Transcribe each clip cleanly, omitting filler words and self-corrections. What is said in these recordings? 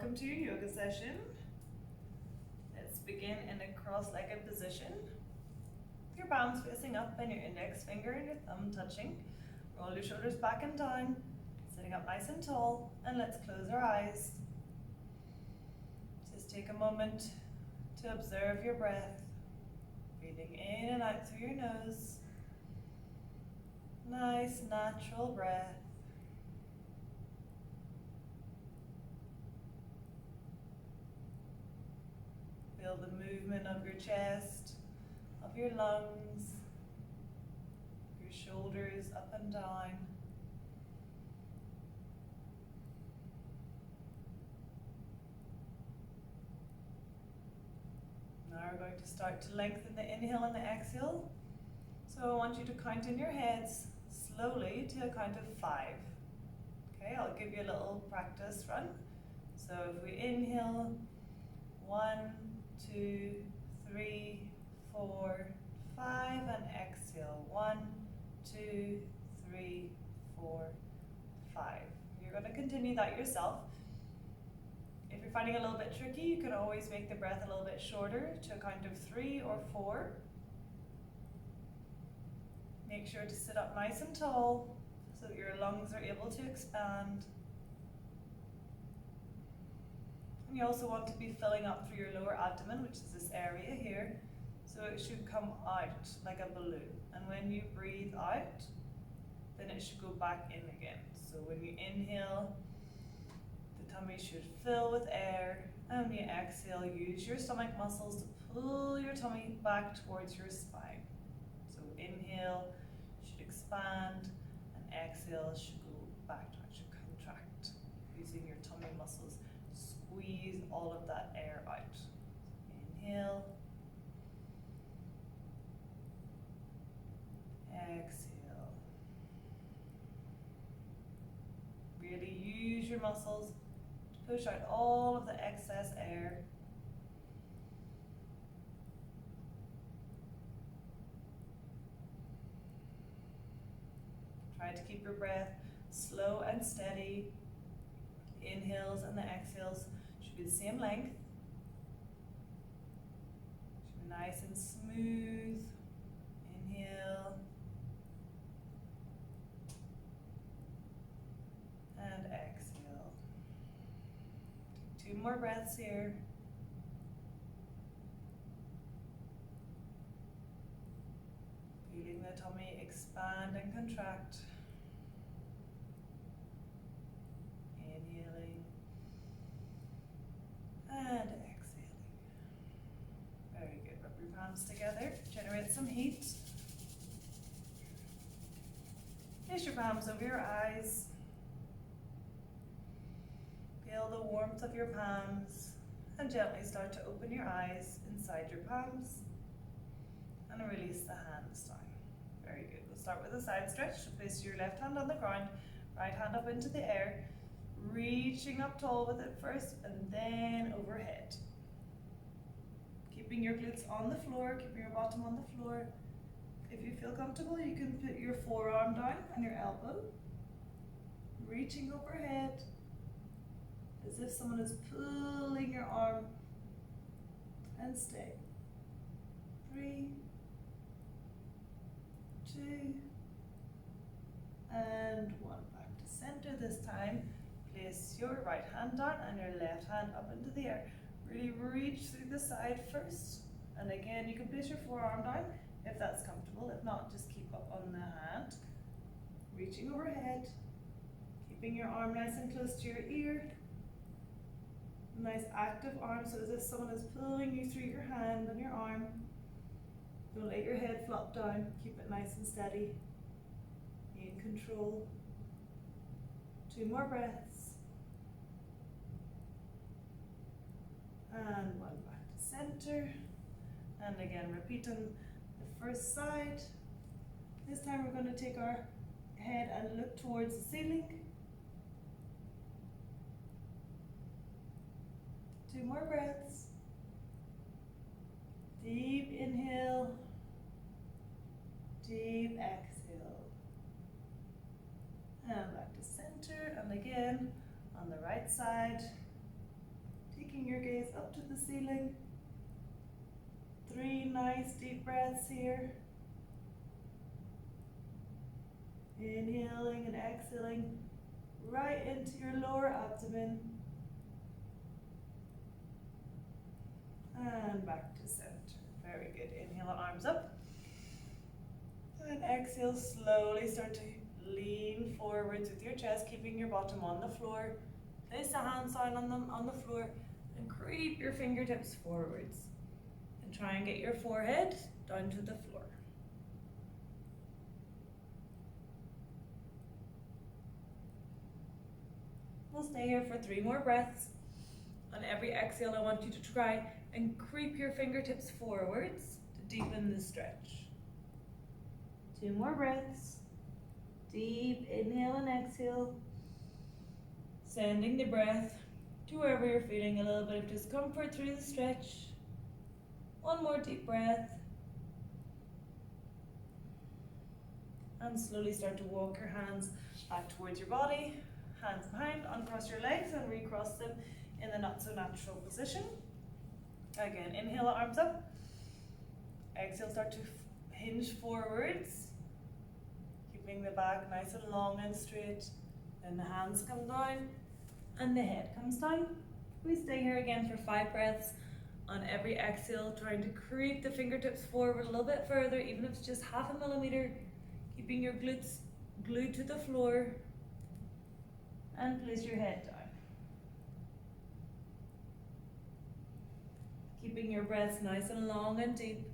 welcome to your yoga session. Let's begin in a cross-legged position. Your palms facing up and your index finger and your thumb touching. Roll your shoulders back and down, sitting up nice and tall, and let's close our eyes. Just take a moment to observe your breath, breathing in and out through your nose. Nice, natural breath. Feel the movement of your chest, of your lungs, your shoulders up and down. Now we're going to start to lengthen the inhale and the exhale. So I want you to count in your heads slowly to a count of 5. Okay, I'll give you a little practice run. So if we inhale, 1, 2, 3, 4, 5, and exhale, 1, 2, 3, 4, 5. You're going to continue that yourself. If you're finding it a little bit tricky, you can always make the breath a little bit shorter to a count of 3 or 4. Make sure to sit up nice and tall so that your lungs are able to expand. And you also want to be filling up through your lower abdomen, which is this area here, so it should come out like a balloon. And when you breathe out, then it should go back in again. So when you inhale, the tummy should fill with air, and when you exhale, use your stomach muscles to pull your tummy back towards your spine. So inhale should expand, and exhale should go back down, should contract, using your tummy muscles. Squeeze all of that air out. Inhale, exhale. Really use your muscles to push out all of the excess air. Try to keep your breath slow and steady. The inhales and the exhales should be the same length. Should be nice and smooth. Inhale and exhale. Take 2 more breaths here. Feeling the tummy expand and contract. Inhaling and exhaling. Very good. Rub your palms together. Generate some heat. Place your palms over your eyes. Feel the warmth of your palms and gently start to open your eyes inside your palms and release the hands down. Very good. We'll start with a side stretch. So place your left hand on the ground, right hand up into the air, reaching up tall with it first and then overhead. Keeping your glutes on the floor, keeping your bottom on the floor. If you feel comfortable, you can put your forearm down and your elbow, reaching overhead as if someone is pulling your arm, and stay. 3, 2, and 1. Back to center this time. Place your right hand down and your left hand up into the air. Really reach through the side first. And again, you can place your forearm down if that's comfortable. If not, just keep up on the hand. Reaching overhead. Keeping your arm nice and close to your ear. Nice active arm, so as if someone is pulling you through your hand and your arm. Don't let your head flop down. Keep it nice and steady. In control. 2 more breaths. And 1 back to center. And again, repeating the first side. This time we're going to take our head and look towards the ceiling. 2 more breaths. Deep inhale. Deep exhale. And back to center. And again, on the right side. taking your gaze up to the ceiling. 3 nice deep breaths here. Inhaling and exhaling right into your lower abdomen. And back to center. Very good. Inhale, arms up. And exhale, slowly start to lean forwards with your chest, keeping your bottom on the floor. Place the hands down on the floor and creep your fingertips forwards. And try and get your forehead down to the floor. We'll stay here for 3 more breaths. On every exhale, I want you to try and creep your fingertips forwards to deepen the stretch. 2 more breaths. Deep inhale and exhale. Sending the breath to wherever you're feeling a little bit of discomfort through the stretch. 1 more deep breath. And slowly start to walk your hands back towards your body. Hands behind, uncross your legs and recross them in the not so natural position. Again, inhale, arms up. Exhale, start to hinge forwards. Keeping the back nice and long and straight. Then the hands come down and the head comes down. We stay here again for 5 breaths. On every exhale, trying to creep the fingertips forward a little bit further, even if it's just 0.5 millimeter. Keeping your glutes glued to the floor. And place your head down. Keeping your breaths nice and long and deep.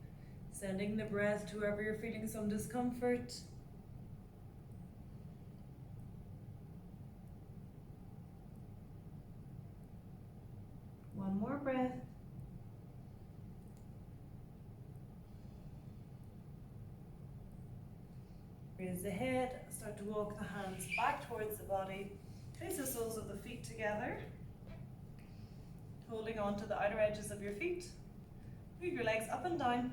Sending the breath to wherever you're feeling some discomfort. One more breath. Raise the head, start to walk the hands back towards the body. Place the soles of the feet together. Holding on to the outer edges of your feet. Move your legs up and down.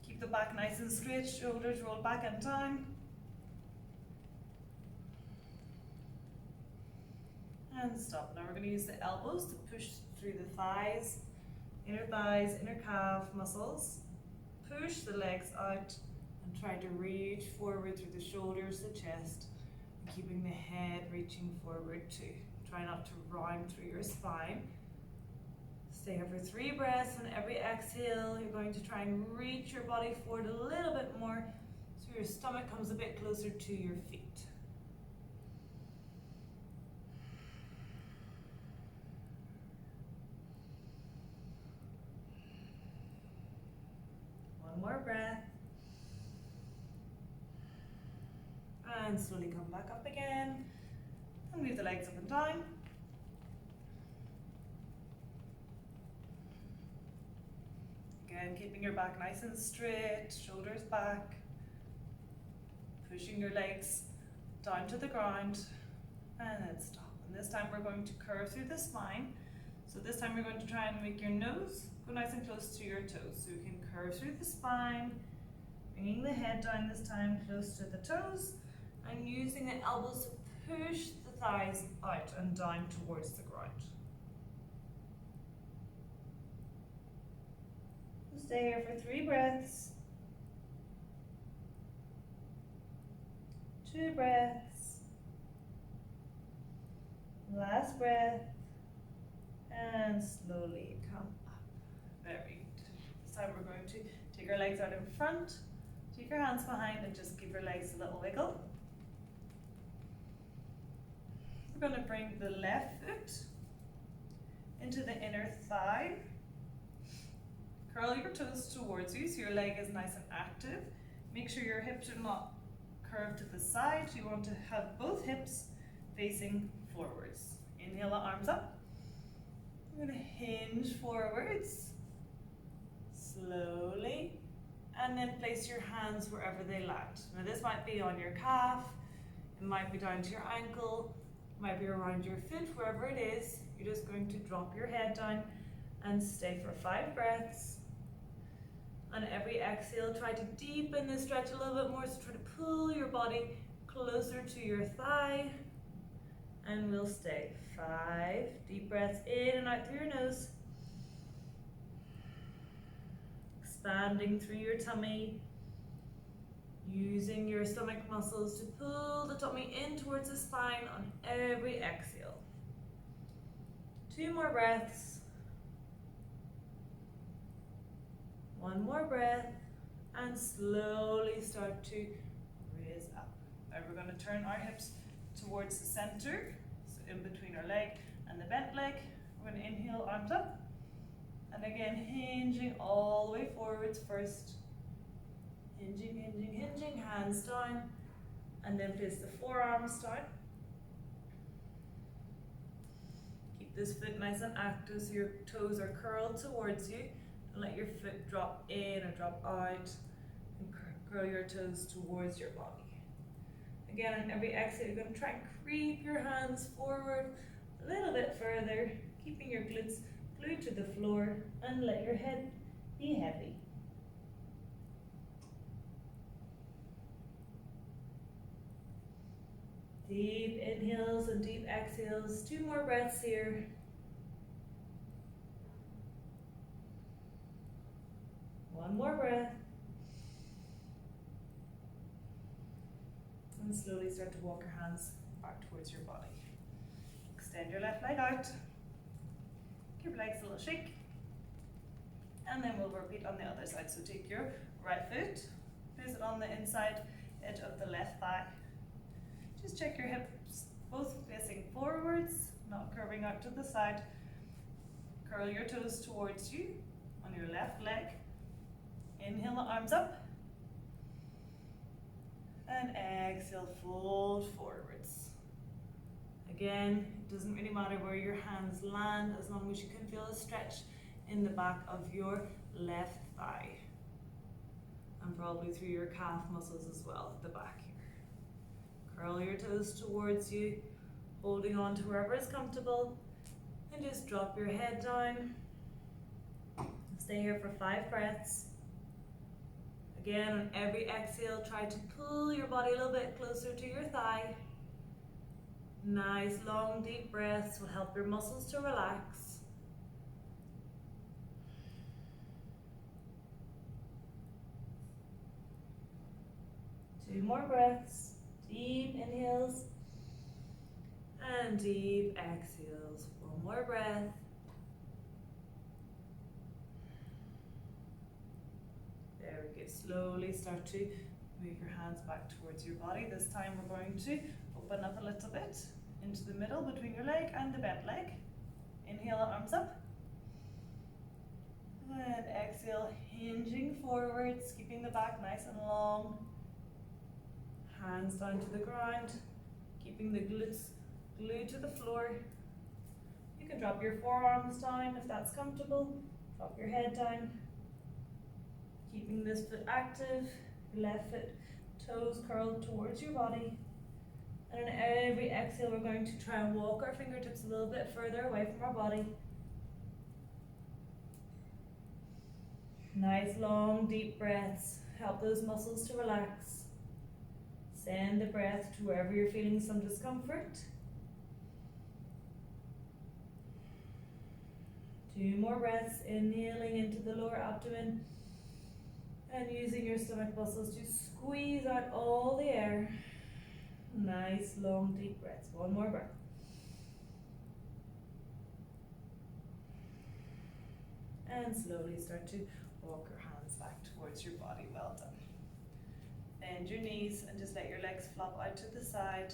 Keep the back nice and straight, shoulders roll back and down. And stop. Now we're going to use the elbows to push through the thighs, inner calf muscles. Push the legs out and try to reach forward through the shoulders, the chest, and keeping the head reaching forward too. Try not to round through your spine. Stay here for 3 breaths. On every exhale, you're going to try and reach your body forward a little bit more so your stomach comes a bit closer to your feet. One more breath. And slowly come back up again. And move the legs up and down. Again, keeping your back nice and straight, shoulders back. Pushing your legs down to the ground. And then stop. And this time we're going to curve through the spine. So this time we're going to try and make your nose go nice and close to your toes. So you can curve through the spine, bringing the head down this time close to the toes, and using the elbows to push the thighs out and down towards the ground. Stay here for 3 breaths. 2 breaths. Last breath. And slowly come up. Very good. This time we're going to take our legs out in front. Take your hands behind and just give your legs a little wiggle. We're going to bring the left foot into the inner thigh. Curl your toes towards you so your leg is nice and active. Make sure your hips are not curved to the side. You want to have both hips facing forwards. Inhale the arms up. We're going to hinge forwards slowly, and then place your hands wherever they land. Now this might be on your calf, it might be down to your ankle, it might be around your foot, wherever it is. You're just going to drop your head down and stay for 5 breaths. On every exhale, try to deepen the stretch a little bit more, so try to pull your body closer to your thigh. And we'll stay. 5 deep breaths in and out through your nose. Expanding through your tummy. Using your stomach muscles to pull the tummy in towards the spine on every exhale. 2 more breaths. 1 more breath. And slowly start to raise up. Now we're going to turn our hips towards the center, so in between our leg and the bent leg. We're going to inhale, arms up. And again, hinging all the way forwards first. Hinging, hinging, hinging, hands down. And then place the forearms down. Keep this foot nice and active so your toes are curled towards you. And let your foot drop in or drop out. And curl your toes towards your body. Again, on every exhale, you're going to try and creep your hands forward a little bit further, keeping your glutes glued to the floor, and let your head be heavy. Deep inhales and deep exhales. 2 more breaths here. One more breath. And slowly start to walk your hands back towards your body. Extend your left leg out. Give your legs a little shake. And then we'll repeat on the other side. So take your right foot, place it on the inside edge of the left thigh. Just check your hips both facing forwards, not curving out to the side. Curl your toes towards you on your left leg. Inhale the arms up. And exhale, fold forwards. Again, it doesn't really matter where your hands land as long as you can feel a stretch in the back of your left thigh. And probably through your calf muscles as well at the back here. Curl your toes towards you, holding on to wherever is comfortable. And just drop your head down. Stay here for 5 breaths. Again, on every exhale, try to pull your body a little bit closer to your thigh. Nice, long, deep breaths will help your muscles to relax. Two more breaths. Deep inhales and deep exhales. One more breath. There we go. Slowly start to move your hands back towards your body. This time we're going to open up a little bit into the middle between your leg and the bent leg. Inhale, arms up. And exhale, hinging forwards, keeping the back nice and long. Hands down to the ground, keeping the glutes glued to the floor. You can drop your forearms down if that's comfortable. Drop your head down. Keeping this foot active, left foot, toes curled towards your body. And on every exhale, we're going to try and walk our fingertips a little bit further away from our body. Nice, long, deep breaths. Help those muscles to relax. Send the breath to wherever you're feeling some discomfort. 2 more breaths, inhaling into the lower abdomen and using your stomach muscles to squeeze out all the air. Nice, long, deep breaths. 1 more breath. And slowly start to walk your hands back towards your body. Well done. Bend your knees and just let your legs flop out to the side.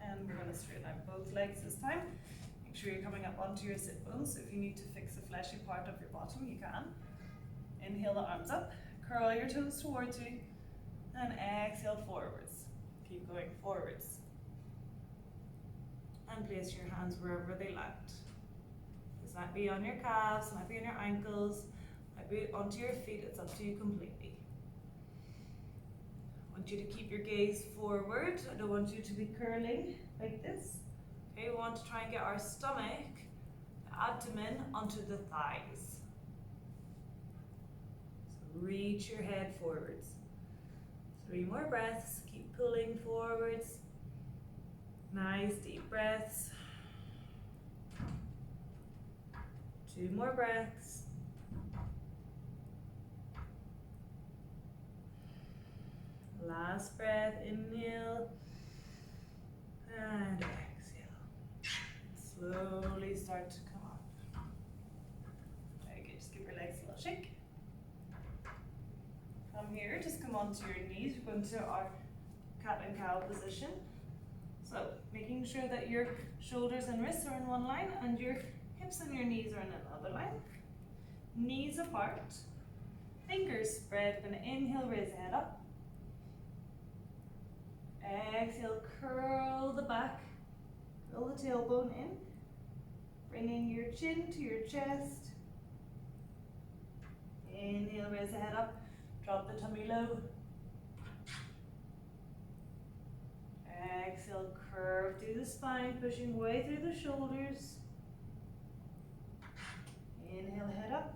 And we're going to straighten out both legs this time. Make sure you're coming up onto your sit bones. So if you need to fix a fleshy part of your bottom, you can. Inhale the arms up. Curl your toes towards you. And exhale forwards. Keep going forwards. And place your hands wherever they land. This might be on your calves, might be on your ankles, might be onto your feet. It's up to you completely. I want you to keep your gaze forward. I don't want you to be curling like this. Okay, we want to try and get our stomach, the abdomen, onto the thighs. So reach your head forwards. 3 more breaths, keep pulling forwards. Nice deep breaths. 2 more breaths. Last breath, inhale and exhale. Slowly start to come up. Very good, just give your legs a little shake. From here, just come onto your knees. We're going to our cat and cow position. So, making sure that your shoulders and wrists are in one line and your hips and your knees are in another line. Knees apart. Fingers spread. We're going to inhale, raise the head up. Exhale, curl the back. Curl the tailbone in. Bringing your chin to your chest. Inhale, raise the head up. Drop the tummy low. Exhale, curve through the spine, pushing way through the shoulders. Inhale, head up.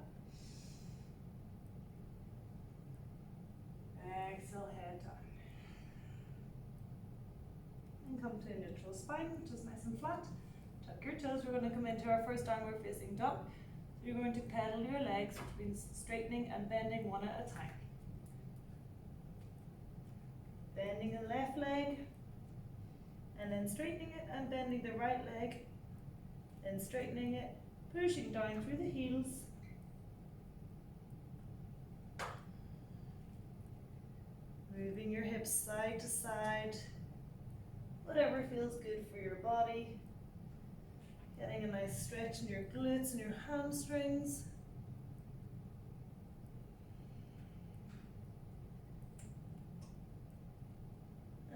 Exhale, head down. And come to a neutral spine, which is nice and flat. Tuck your toes. We're going to come into our first downward facing dog. So you're going to pedal your legs, which means straightening and bending one at a time. Bending the left leg, and then straightening it and bending the right leg, then straightening it, pushing down through the heels. Moving your hips side to side, whatever feels good for your body. Getting a nice stretch in your glutes and your hamstrings.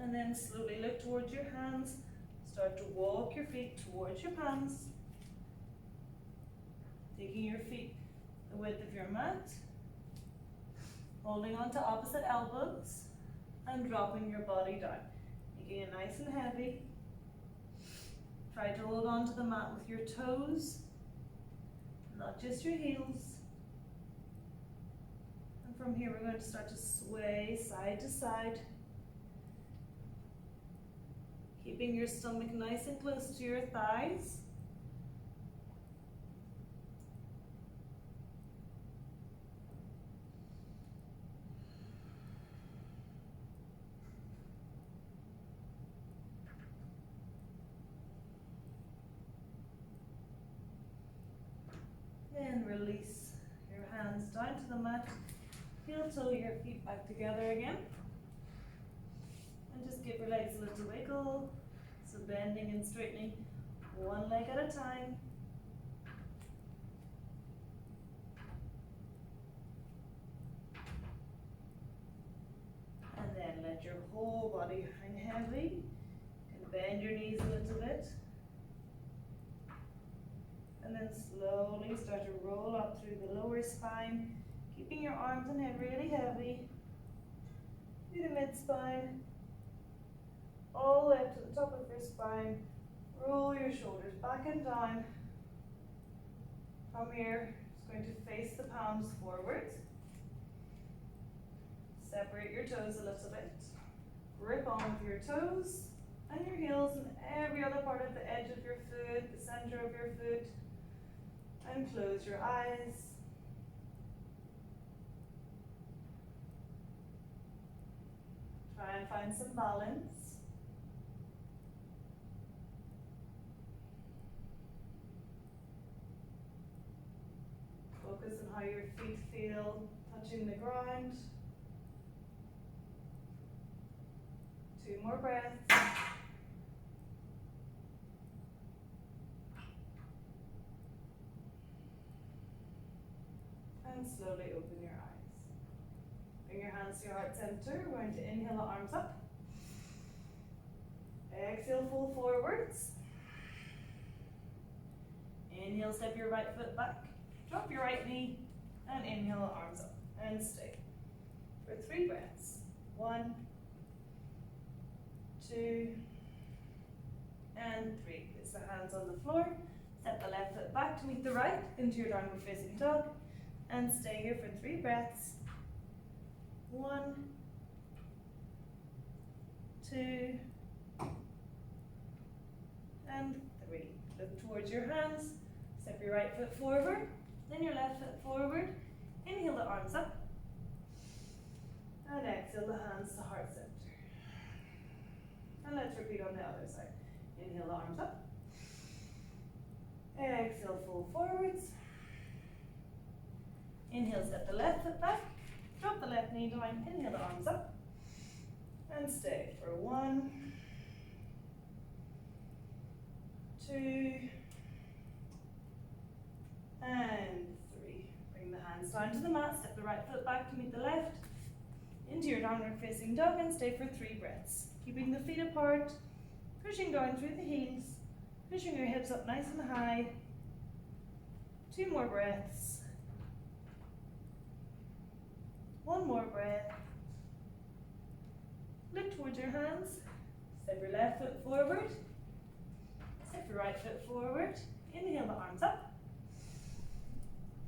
And then slowly look towards your hands. Start to walk your feet towards your palms. Taking your feet the width of your mat. Holding on to opposite elbows. And dropping your body down. Making it nice and heavy. Try to hold on to the mat with your toes. Not just your heels. And from here we're going to start to sway side to side. Keeping your stomach nice and close to your thighs. And release your hands down to the mat. Heel toe your feet back together again. And just give your legs a little wiggle. So bending and straightening one leg at a time. And then let your whole body hang heavy. And bend your knees a little bit. And then slowly start to roll up through the lower spine, keeping your arms and head really heavy. Through the mid-spine. All the way up to the top of your spine. Roll your shoulders back and down. From here, it's going to face the palms forward. Separate your toes a little bit. Grip on with your toes and your heels and every other part of the edge of your foot, the center of your foot. And close your eyes. Try and find some balance. Focus on how your feet feel touching the ground. 2 more breaths. And slowly open your eyes. Bring your hands to your heart center. We're going to inhale the arms up. Exhale, fold forwards. Inhale, step your right foot back. Drop your right knee and inhale the arms up and stay for 3 breaths. 1, 2, and 3. Place the hands on the floor. Step the left foot back to meet the right into your downward facing dog. And stay here for 3 breaths. 1, 2, and 3. Look towards your hands. Step your right foot forward, then your left foot forward. Inhale the arms up. And exhale the hands to heart center. And let's repeat on the other side. Inhale the arms up. Exhale, fold forwards. Inhale, step the left foot back. Drop the left knee down. Inhale the arms up. And stay for 1, 2, and 3. Bring the hands down to the mat. Step the right foot back to meet the left. Into your downward facing dog and stay for 3 breaths. Keeping the feet apart, pushing down through the heels, pushing your hips up nice and high. 2 more breaths. 1 more breath. Look towards your hands. Step your left foot forward. Step your right foot forward. Inhale the arms up.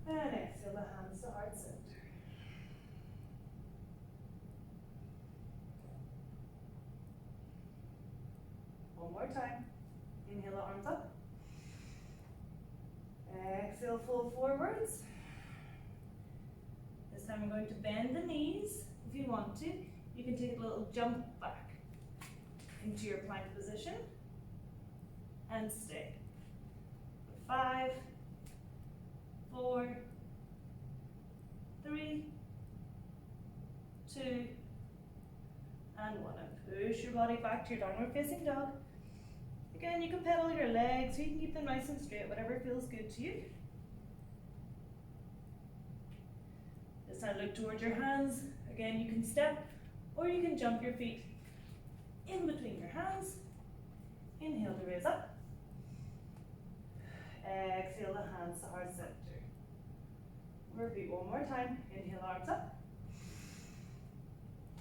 And exhale the hands to heart center. One more time. Inhale the arms up. Exhale, fold forwards. This time we're going to bend the knees. If you want to, you can take a little jump back into your plank position and stay. 5, 4, 3, 2, and 1. And push your body back to your downward facing dog. Again, you can pedal your legs so you can keep them nice and straight, whatever feels good to you. This time look towards your hands. Again, you can step or you can jump your feet in between your hands. Inhale to raise up. Exhale the hands to heart center. Repeat one more time. Inhale, arms up.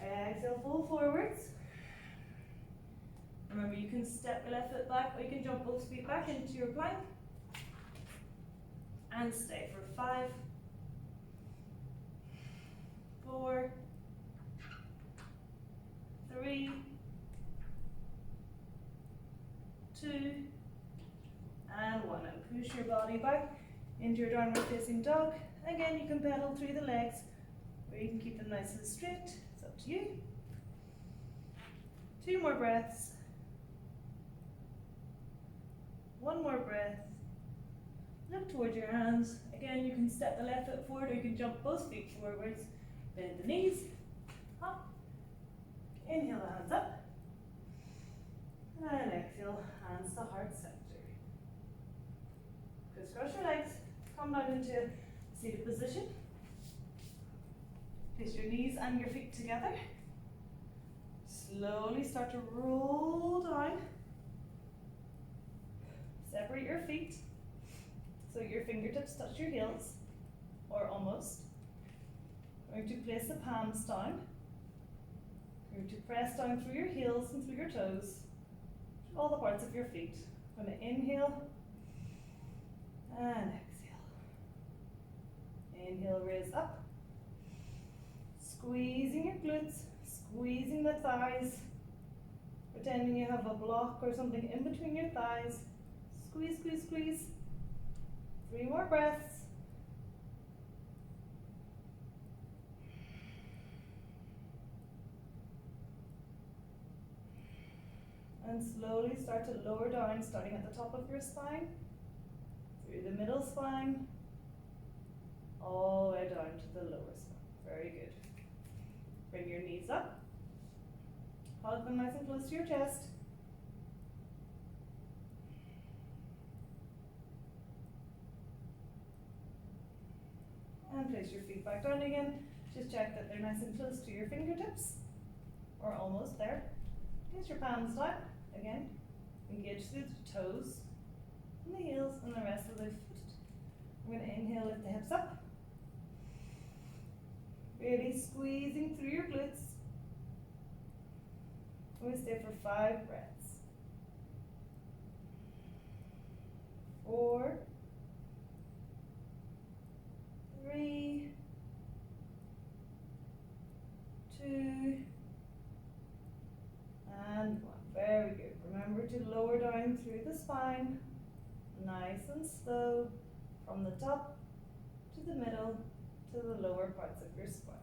Exhale, fold forwards. Remember, you can step your left foot back or you can jump both feet back into your plank. And stay for 5, 4, 3, 2, and 1. And push your body back into your downward facing dog. Again, you can pedal through the legs or you can keep them nice and straight. It's up to you. 2 more breaths. 1 more breath. Look towards your hands. Again, you can step the left foot forward or you can jump both feet forwards. Bend the knees. Up. Inhale the hands up. And exhale, hands to heart center. Crisscross your legs. Come down into seated position. Place your knees and your feet together. Slowly start to roll down. Separate your feet so your fingertips touch your heels, or almost. We're going to place the palms down. We're going to press down through your heels and through your toes, all the parts of your feet. I'm going to inhale and exhale. Inhale, raise up. Squeezing your glutes, squeezing the thighs, pretending you have a block or something in between your thighs. Squeeze, squeeze, squeeze. 3 more breaths. And slowly start to lower down, starting at the top of your spine, through the middle spine, all the way down to the lower spine. Very good. Bring your knees up. Hug them nice and close to your chest. And place your feet back down again. Just check that they're nice and close to your fingertips, or almost there. Place your palms down. Again, engage through the toes, and the heels, and the rest of the foot. We're going to inhale, lift the hips up. Really squeezing through your glutes. We're going to stay for 5 breaths. 4, 3, 2, spine, nice and slow, from the top to the middle to the lower parts of your spine.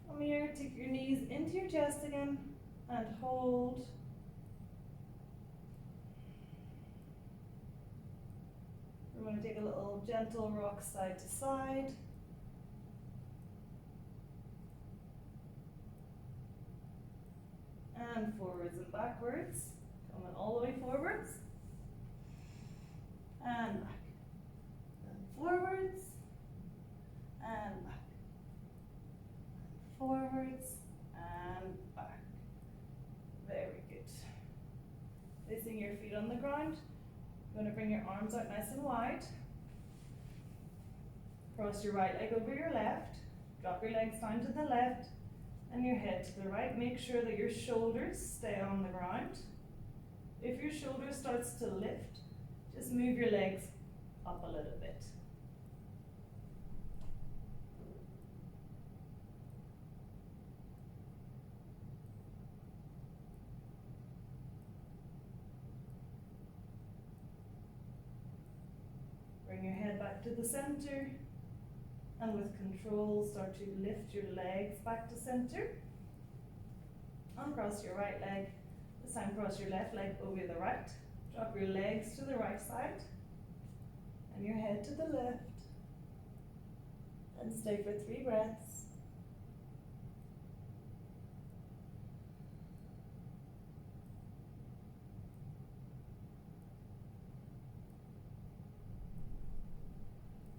From here, take your knees into your chest again and hold. We're going to take a little gentle rock side to side. And forwards and backwards, coming all the way forwards. And back. And forwards. And back. And forwards. And back. Very good. Placing your feet on the ground. You're going to bring your arms out nice and wide. Cross your right leg over your left. Drop your legs down to the left. And your head to the right. Make sure that your shoulders stay on the ground. If your shoulder starts to lift, just move your legs up a little bit. Bring your head back to the center. And with control, start to lift your legs back to center. Uncross your right leg. This time cross your left leg over the right. Drop your legs to the right side. And your head to the left. And stay for 3 breaths.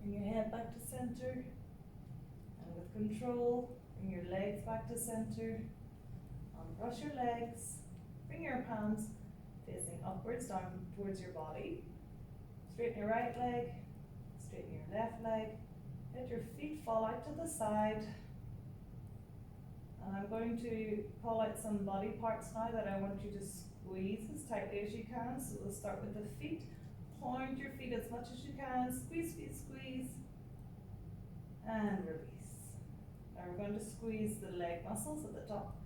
Bring your head back to center, and with control, bring your legs back to center, uncross your legs, bring your palms facing upwards down towards your body, straighten your right leg, straighten your left leg, let your feet fall out to the side, and I'm going to call out some body parts now that I want you to squeeze as tightly as you can. So we'll start with the feet. Point your feet as much as you can, squeeze, squeeze, squeeze, and release. Now we're going to squeeze the leg muscles at the top.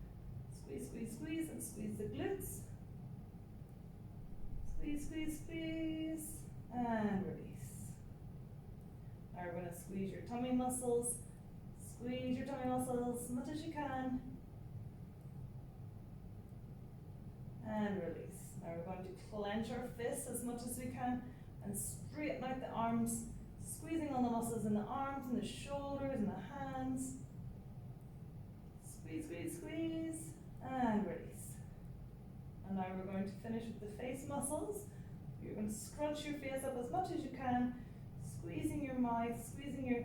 Squeeze, squeeze, squeeze, and squeeze the glutes. Squeeze, squeeze, squeeze, and release. Now we're going to squeeze your tummy muscles. Squeeze your tummy muscles as much as you can. And release. Now we're going to clench our fists as much as we can and straighten out the arms, squeezing on the muscles in the arms and the shoulders and the hands. Squeeze, squeeze, squeeze, and release. And now we're going to finish with the face muscles. You're going to scrunch your face up as much as you can, squeezing your mouth, squeezing your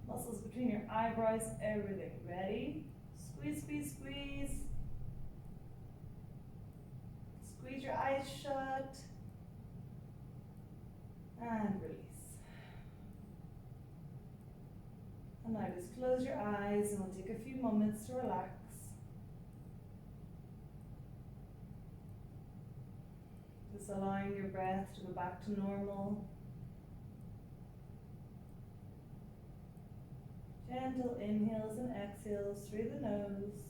muscles between your eyebrows, everything. Ready? Squeeze, squeeze, squeeze. Squeeze your eyes shut. And release. And now just close your eyes and we'll take a few moments to relax. Just allowing your breath to go back to normal. Gentle inhales and exhales through the nose.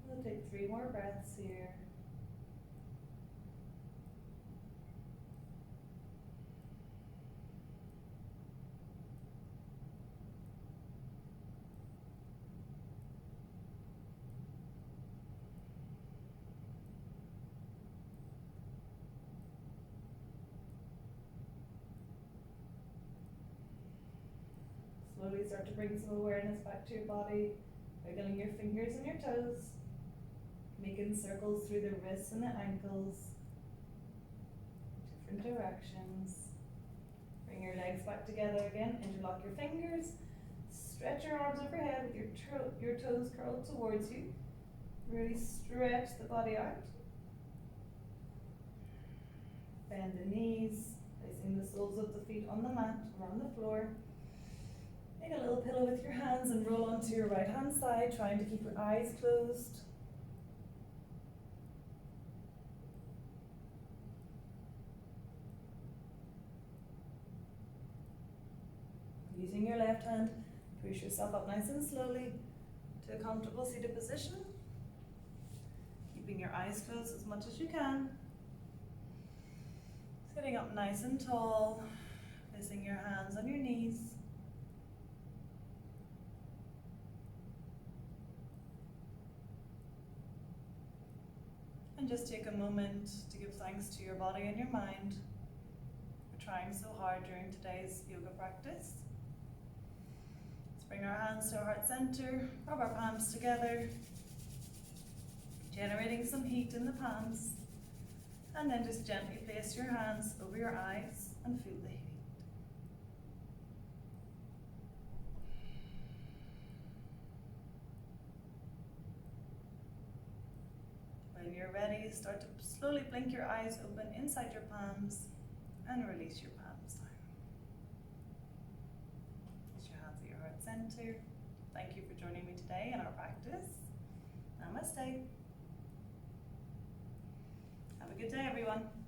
We'll take 3 more breaths here. Slowly start to bring some awareness back to your body, wiggling your fingers and your toes, making circles through the wrists and the ankles, different directions. Bring your legs back together again, interlock your fingers, stretch your arms overhead with your toes curled towards you. Really stretch the body out. bend the knees, placing the soles of the feet on the mat or on the floor. Make a little pillow with your hands and roll onto your right hand side, trying to keep your eyes closed. Using your left hand, push yourself up nice and slowly to a comfortable seated position. Keeping your eyes closed as much as you can. Sitting up nice and tall, placing your hands on your knees. And just take a moment to give thanks to your body and your mind for trying so hard during today's yoga practice. Let's bring our hands to our heart center, rub our palms together, generating some heat in the palms. And then just gently place your hands over your eyes and feel the heat. When you're ready, start to slowly blink your eyes open inside your palms and release your palms down. Place your hands at your heart center. Thank you for joining me today in our practice. Namaste. Have a good day, everyone.